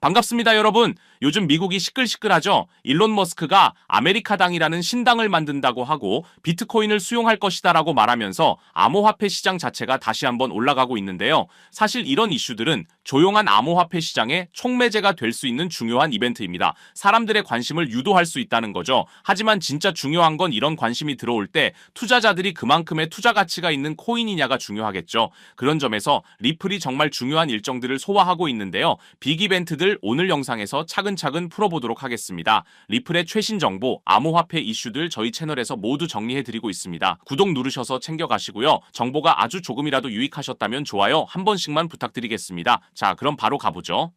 반갑습니다, 여러분. 요즘 미국이 시끌시끌하죠? 일론 머스크가 아메리카당이라는 신당을 만든다고 하고 비트코인을 수용할 것이다라고 말하면서 암호화폐 시장 자체가 다시 한번 올라가고 있는데요. 사실 이런 이슈들은 조용한 암호화폐 시장의 촉매제가 될 수 있는 중요한 이벤트입니다. 사람들의 관심을 유도할 수 있다는 거죠. 하지만 진짜 중요한 건 이런 관심이 들어올 때 투자자들이 그만큼의 투자 가치가 있는 코인이냐가 중요하겠죠. 그런 점에서 리플이 정말 중요한 일정들을 소화하고 있는데요. 빅 이벤트들 오늘 영상에서 차근차근 풀어보도록 하겠습니다. 리플의 최신 정보, 암호화폐 이슈들 저희 채널에서 모두 정리해드리고 있습니다. 구독 누르셔서 챙겨가시고요. 정보가 아주 조금이라도 유익하셨다면 좋아요 한 번씩만 부탁드리겠습니다. 자, 그럼 바로 가보죠.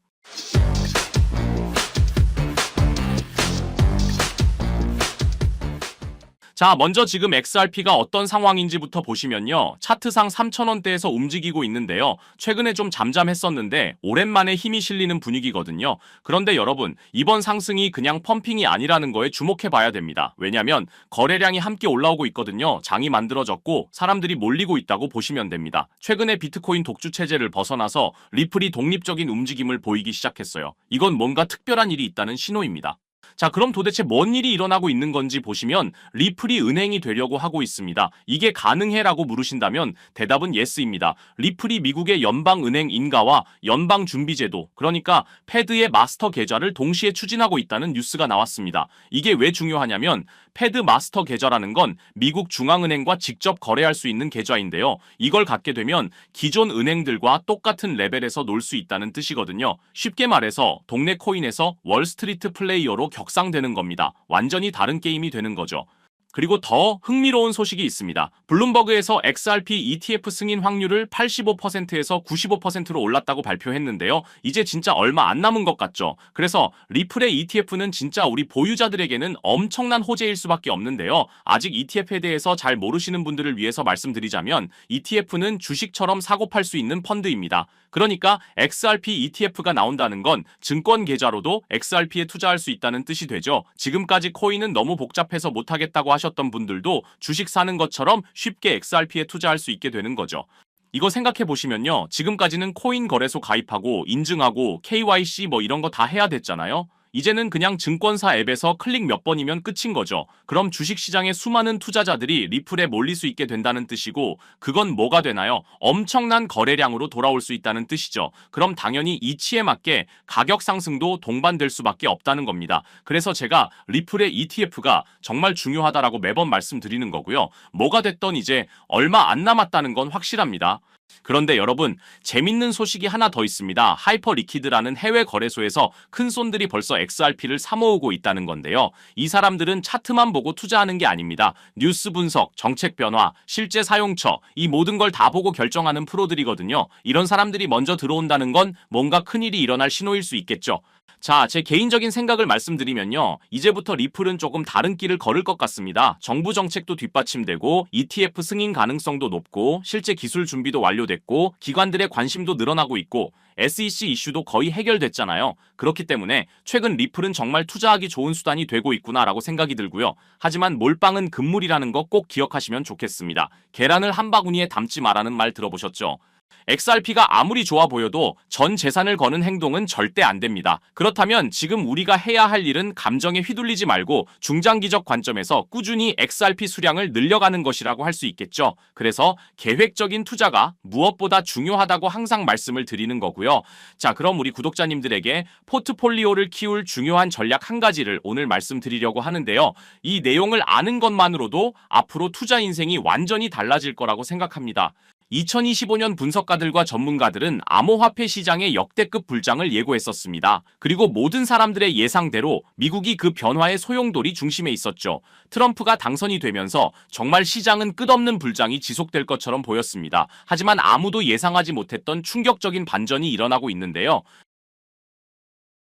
자, 먼저 지금 XRP가 어떤 상황인지부터 보시면요. 차트상 3,000원대에서 움직이고 있는데요. 최근에 좀 잠잠했었는데 오랜만에 힘이 실리는 분위기거든요. 그런데 여러분, 이번 상승이 그냥 펌핑이 아니라는 거에 주목해 봐야 됩니다. 왜냐면 거래량이 함께 올라오고 있거든요. 장이 만들어졌고 사람들이 몰리고 있다고 보시면 됩니다. 최근에 비트코인 독주 체제를 벗어나서 리플이 독립적인 움직임을 보이기 시작했어요. 이건 뭔가 특별한 일이 있다는 신호입니다. 자, 그럼 도대체 뭔 일이 일어나고 있는 건지 보시면 리플이 은행이 되려고 하고 있습니다. 이게 가능해라고 물으신다면 대답은 예스입니다. 리플이 미국의 연방은행 인가와 연방준비제도, 그러니까 패드의 마스터 계좌를 동시에 추진하고 있다는 뉴스가 나왔습니다. 이게 왜 중요하냐면 패드 마스터 계좌라는 건 미국 중앙은행과 직접 거래할 수 있는 계좌인데요. 이걸 갖게 되면 기존 은행들과 똑같은 레벨에서 놀 수 있다는 뜻이거든요. 쉽게 말해서 동네 코인에서 월스트리트 플레이어로 격상되는 겁니다. 완전히 다른 게임이 되는 거죠. 그리고 더 흥미로운 소식이 있습니다. 블룸버그에서 XRP ETF 승인 확률을 85%에서 95%로 올랐다고 발표했는데요. 이제 진짜 얼마 안 남은 것 같죠? 그래서 리플의 ETF는 진짜 우리 보유자들에게는 엄청난 호재일 수밖에 없는데요. 아직 ETF에 대해서 잘 모르시는 분들을 위해서 말씀드리자면 ETF는 주식처럼 사고 팔 수 있는 펀드입니다. 그러니까 XRP ETF가 나온다는 건 증권 계좌로도 XRP에 투자할 수 있다는 뜻이 되죠. 지금까지 코인은 너무 복잡해서 못하겠다고 하셨던 분들도 주식 사는 것처럼 쉽게 XRP에 투자할 수 있게 되는 거죠. 이거 생각해 보시면요. 지금까지는 코인 거래소 가입하고 인증하고 KYC 뭐 이런 거 다 해야 됐잖아요. 이제는 그냥 증권사 앱에서 클릭 몇 번이면 끝인 거죠. 그럼 주식시장의 수많은 투자자들이 리플에 몰릴 수 있게 된다는 뜻이고 그건 뭐가 되나요? 엄청난 거래량으로 돌아올 수 있다는 뜻이죠. 그럼 당연히 이치에 맞게 가격 상승도 동반될 수밖에 없다는 겁니다. 그래서 제가 리플의 ETF가 정말 중요하다라고 매번 말씀드리는 거고요. 뭐가 됐던 이제 얼마 안 남았다는 건 확실합니다. 그런데 여러분, 재밌는 소식이 하나 더 있습니다. 하이퍼리퀴드라는 해외 거래소에서 큰 손들이 벌써 XRP를 사모으고 있다는 건데요. 이 사람들은 차트만 보고 투자하는 게 아닙니다. 뉴스 분석, 정책 변화, 실제 사용처, 이 모든 걸 다 보고 결정하는 프로들이거든요. 이런 사람들이 먼저 들어온다는 건 뭔가 큰일이 일어날 신호일 수 있겠죠. 자, 제 개인적인 생각을 말씀드리면요. 이제부터 리플은 조금 다른 길을 걸을 것 같습니다. 정부 정책도 뒷받침되고 ETF 승인 가능성도 높고 실제 기술 준비도 완료됐고 기관들의 관심도 늘어나고 있고 SEC 이슈도 거의 해결됐잖아요. 그렇기 때문에 최근 리플은 정말 투자하기 좋은 수단이 되고 있구나라고 생각이 들고요. 하지만 몰빵은 금물이라는 거 꼭 기억하시면 좋겠습니다. 계란을 한 바구니에 담지 마라는 말 들어보셨죠? XRP가 아무리 좋아 보여도 전 재산을 거는 행동은 절대 안 됩니다. 그렇다면 지금 우리가 해야 할 일은 감정에 휘둘리지 말고 중장기적 관점에서 꾸준히 XRP 수량을 늘려가는 것이라고 할 수 있겠죠. 그래서 계획적인 투자가 무엇보다 중요하다고 항상 말씀을 드리는 거고요. 자, 그럼 우리 구독자님들에게 포트폴리오를 키울 중요한 전략 한 가지를 오늘 말씀드리려고 하는데요. 이 내용을 아는 것만으로도 앞으로 투자 인생이 완전히 달라질 거라고 생각합니다. 2025년 분석가들과 전문가들은 암호화폐 시장의 역대급 불장을 예고했었습니다. 그리고 모든 사람들의 예상대로 미국이 그 변화의 소용돌이 중심에 있었죠. 트럼프가 당선이 되면서 정말 시장은 끝없는 불장이 지속될 것처럼 보였습니다. 하지만 아무도 예상하지 못했던 충격적인 반전이 일어나고 있는데요.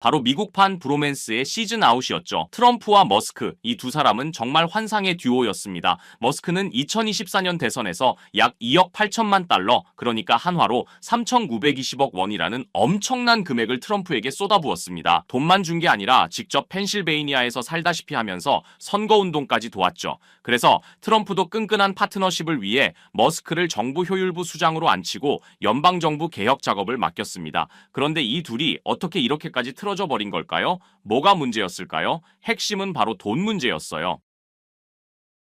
바로 미국판 브로맨스의 시즌 아웃이었죠. 트럼프와 머스크, 이 두 사람은 정말 환상의 듀오였습니다. 머스크는 2024년 대선에서 약 2억 8천만 달러, 그러니까 한화로 3,920억 원이라는 엄청난 금액을 트럼프에게 쏟아부었습니다. 돈만 준 게 아니라 직접 펜실베이니아에서 살다시피 하면서 선거운동까지 도왔죠. 그래서 트럼프도 끈끈한 파트너십을 위해 머스크를 정부 효율부 수장으로 앉히고 연방정부 개혁 작업을 맡겼습니다. 그런데 이 둘이 어떻게 이렇게까지 트럼프를 틀어져 버린 걸까요? 뭐가 문제였을까요? 핵심은 바로 돈 문제였어요.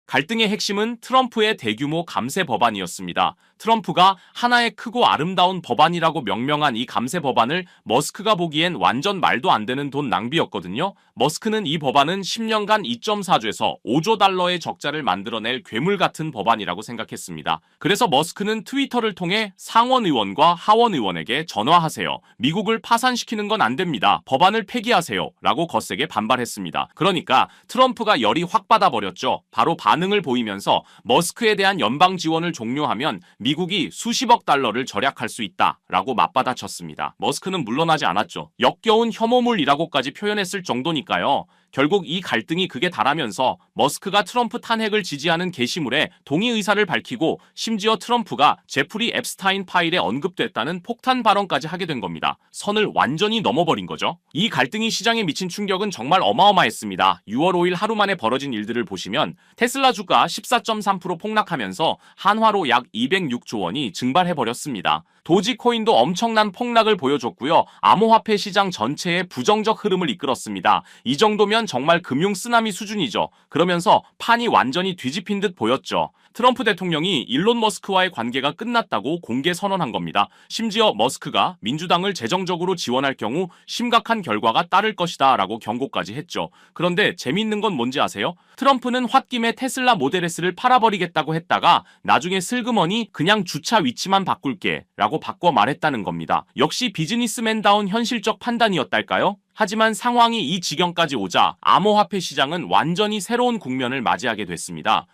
갈등의 핵심은 트럼프의 대규모 감세 법안이었습니다. 트럼프가 하나의 크고 아름다운 법안이라고 명명한 이 감세 법안을 머스크가 보기엔 완전 말도 안 되는 돈 낭비였거든요. 머스크는 이 법안은 10년간 2.4조에서 5조 달러의 적자를 만들어낼 괴물 같은 법안이라고 생각했습니다. 그래서 머스크는 트위터를 통해 상원 의원과 하원 의원에게 전화하세요. 미국을 파산시키는 건 안 됩니다. 법안을 폐기하세요. 라고 거세게 반발했습니다. 그러니까 트럼프가 열이 확 받아버렸죠. 바로 반응을 보이면서 머스크에 대한 연방 지원을 종료하면 미국이 수십억 달러를 절약할 수 있다라고 맞받아쳤습니다. 머스크는 물러나지 않았죠. 역겨운 혐오물이라고까지 표현했을 정도니까요. 결국 이 갈등이 극에 달하면서 머스크가 트럼프 탄핵을 지지하는 게시물에 동의 의사를 밝히고 심지어 트럼프가 제프리 앱스타인 파일에 언급됐다는 폭탄 발언까지 하게 된 겁니다. 선을 완전히 넘어버린 거죠. 이 갈등이 시장에 미친 충격은 정말 어마어마했습니다. 6월 5일 하루 만에 벌어진 일들을 보시면 테슬라 주가 14.3% 폭락하면서 한화로 약 206조 원이 증발해버렸습니다. 도지코인도 엄청난 폭락을 보여줬고요. 암호화폐 시장 전체에 부정적 흐름을 이끌었습니다. 이 정도면 정말 금융 쓰나미 수준이죠. 그러면서 판이 완전히 뒤집힌 듯 보였죠. 트럼프 대통령이 일론 머스크와의 관계가 끝났다고 공개 선언한 겁니다. 심지어 머스크가 민주당을 재정적으로 지원할 경우 심각한 결과가 따를 것이다 라고 경고까지 했죠. 그런데 재밌는 건 뭔지 아세요? 트럼프는 홧김에 테슬라 모델 S를 팔아버리겠다고 했다가 나중에 슬그머니 그냥 주차 위치만 바꿀게 라고 바꿔 말했다는 겁니다. 역시 비즈니스맨다운 현실적 판단이었달까요? 하지만 상황이 이 지경까지 오자 암호화폐 시장은 완전히 새로운 국면을 맞이하게 됐습니다.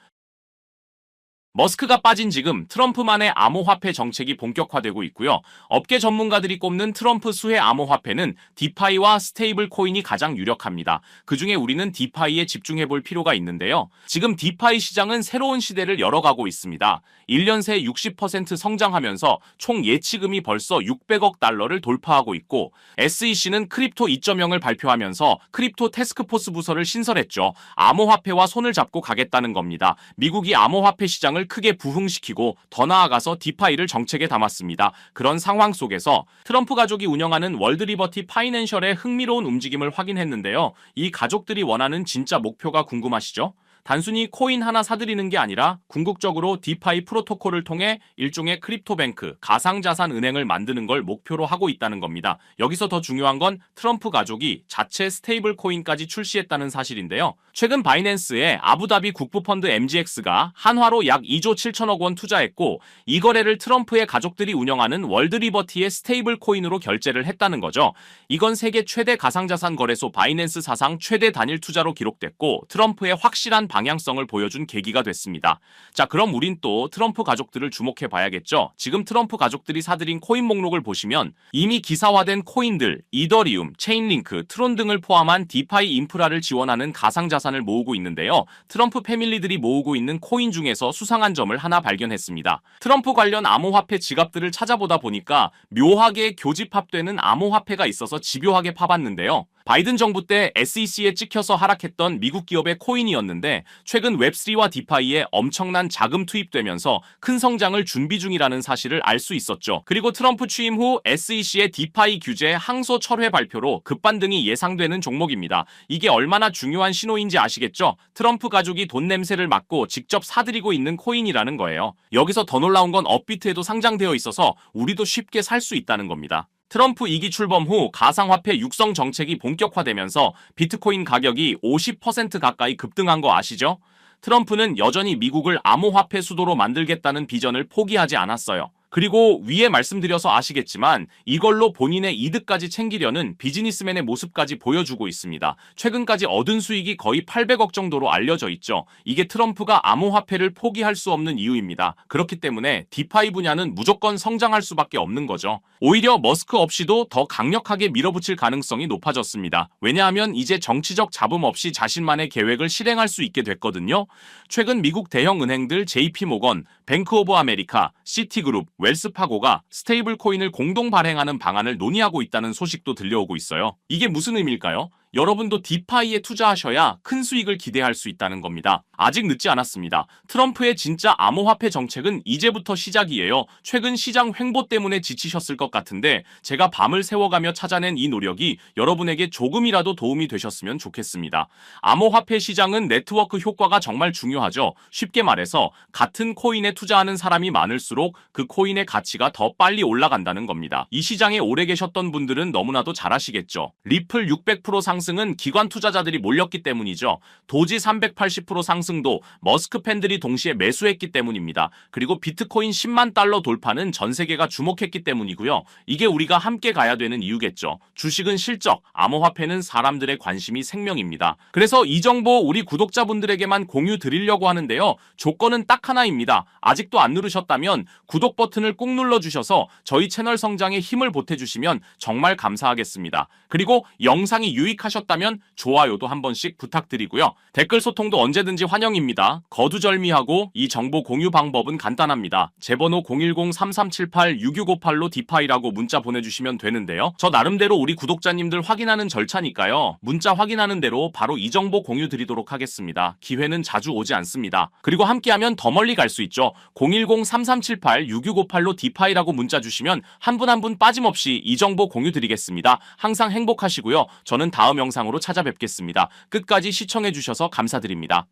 머스크가 빠진 지금 트럼프만의 암호화폐 정책이 본격화되고 있고요. 업계 전문가들이 꼽는 트럼프 수혜 암호화폐는 디파이와 스테이블 코인이 가장 유력합니다. 그중에 우리는 디파이에 집중해볼 필요가 있는데요. 지금 디파이 시장은 새로운 시대를 열어가고 있습니다. 1년 새 60% 성장하면서 총 예치금이 벌써 600억 달러를 돌파하고 있고 SEC는 크립토 2.0을 발표하면서 크립토 태스크포스 부서를 신설했죠. 암호화폐와 손을 잡고 가겠다는 겁니다. 미국이 암호화폐 시장을 크게 부흥시키고 더 나아가서 디파이를 정책에 담았습니다. 그런 상황 속에서 트럼프 가족이 운영하는 월드리버티 파이낸셜의 흥미로운 움직임을 확인했는데요. 이 가족들이 원하는 진짜 목표가 궁금하시죠? 단순히 코인 하나 사들이는 게 아니라 궁극적으로 디파이 프로토콜을 통해 일종의 크립토뱅크, 가상자산 은행을 만드는 걸 목표로 하고 있다는 겁니다. 여기서 더 중요한 건 트럼프 가족이 자체 스테이블 코인까지 출시했다는 사실인데요. 최근 바이낸스에 아부다비 국부펀드 MGX가 한화로 약 2조 7천억 원 투자했고 이 거래를 트럼프의 가족들이 운영하는 월드리버티의 스테이블 코인으로 결제를 했다는 거죠. 이건 세계 최대 가상자산 거래소 바이낸스 사상 최대 단일 투자로 기록됐고 트럼프의 확실한 방향성을 보여준 계기가 됐습니다. 자, 그럼 우린 또 트럼프 가족들을 주목해 봐야겠죠. 지금 트럼프 가족들이 사들인 코인 목록을 보시면 이미 기사화된 코인들, 이더리움, 체인링크, 트론 등을 포함한 디파이 인프라를 지원하는 가상자산을 모으고 있는데요. 트럼프 패밀리들이 모으고 있는 코인 중에서 수상한 점을 하나 발견했습니다. 트럼프 관련 암호화폐 지갑들을 찾아보다 보니까 묘하게 교집합되는 암호화폐가 있어서 집요하게 파봤는데요. 바이든 정부 때 SEC에 찍혀서 하락했던 미국 기업의 코인이었는데 최근 웹3와 디파이에 엄청난 자금 투입되면서 큰 성장을 준비 중이라는 사실을 알 수 있었죠. 그리고 트럼프 취임 후 SEC의 디파이 규제 항소 철회 발표로 급반등이 예상되는 종목입니다. 이게 얼마나 중요한 신호인지 아시겠죠? 트럼프 가족이 돈 냄새를 맡고 직접 사들이고 있는 코인이라는 거예요. 여기서 더 놀라운 건 업비트에도 상장되어 있어서 우리도 쉽게 살 수 있다는 겁니다. 트럼프 2기 출범 후 가상화폐 육성 정책이 본격화되면서 비트코인 가격이 50% 가까이 급등한 거 아시죠? 트럼프는 여전히 미국을 암호화폐 수도로 만들겠다는 비전을 포기하지 않았어요. 그리고 위에 말씀드려서 아시겠지만 이걸로 본인의 이득까지 챙기려는 비즈니스맨의 모습까지 보여주고 있습니다. 최근까지 얻은 수익이 거의 800억 정도로 알려져 있죠. 이게 트럼프가 암호화폐를 포기할 수 없는 이유입니다. 그렇기 때문에 디파이 분야는 무조건 성장할 수밖에 없는 거죠. 오히려 머스크 없이도 더 강력하게 밀어붙일 가능성이 높아졌습니다. 왜냐하면 이제 정치적 잡음 없이 자신만의 계획을 실행할 수 있게 됐거든요. 최근 미국 대형 은행들 JP모건, 뱅크 오브 아메리카, 시티그룹, 웰스파고가 스테이블 코인을 공동 발행하는 방안을 논의하고 있다는 소식도 들려오고 있어요. 이게 무슨 의미일까요? 여러분도 디파이에 투자하셔야 큰 수익을 기대할 수 있다는 겁니다. 아직 늦지 않았습니다. 트럼프의 진짜 암호화폐 정책은 이제부터 시작이에요. 최근 시장 횡보 때문에 지치셨을 것 같은데 제가 밤을 새워가며 찾아낸 이 노력이 여러분에게 조금이라도 도움이 되셨으면 좋겠습니다. 암호화폐 시장은 네트워크 효과가 정말 중요하죠. 쉽게 말해서 같은 코인에 투자하는 사람이 많을수록 그 코인의 가치가 더 빨리 올라간다는 겁니다. 이 시장에 오래 계셨던 분들은 너무나도 잘 아시겠죠. 리플 600% 상승은 기관 투자자들이 몰렸기 때문이죠. 도지 380% 상승도 머스크 팬들이 동시에 매수했기 때문입니다. 그리고 비트코인 10만 달러 돌파는 전 세계가 주목했기 때문이고요. 이게 우리가 함께 가야 되는 이유겠죠. 주식은 실적, 암호화폐는 사람들의 관심이 생명입니다. 그래서 이 정보 우리 구독자분들에게만 공유 드리려고 하는데요. 조건은 딱 하나입니다. 아직도 안 누르셨다면 구독 버튼을 꼭 눌러주셔서 저희 채널 성장에 힘을 보태주시면 정말 감사하겠습니다. 그리고 영상이 유익하셨다면 좋아요도 한 번씩 부탁드리고요. 댓글 소통도 언제든지 환영입니다. 거두절미하고 이 정보 공유 방법은 간단합니다. 제 번호 010-3378-6658로 디파이라고 문자 보내주시면 되는데요. 저 나름대로 우리 구독자님들 확인하는 절차니까요. 문자 확인하는 대로 바로 이 정보 공유 드리도록 하겠습니다. 기회는 자주 오지 않습니다. 그리고 함께하면 더 멀리 갈 수 있죠. 010-3378-6658로 디파이라고 문자 주시면 한 분 한 분 빠짐없이 이 정보 공유 드리겠습니다. 항상 행복하시고요. 저는 다음 영상으로 찾아뵙겠습니다. 끝까지 시청해주셔서 감사드립니다.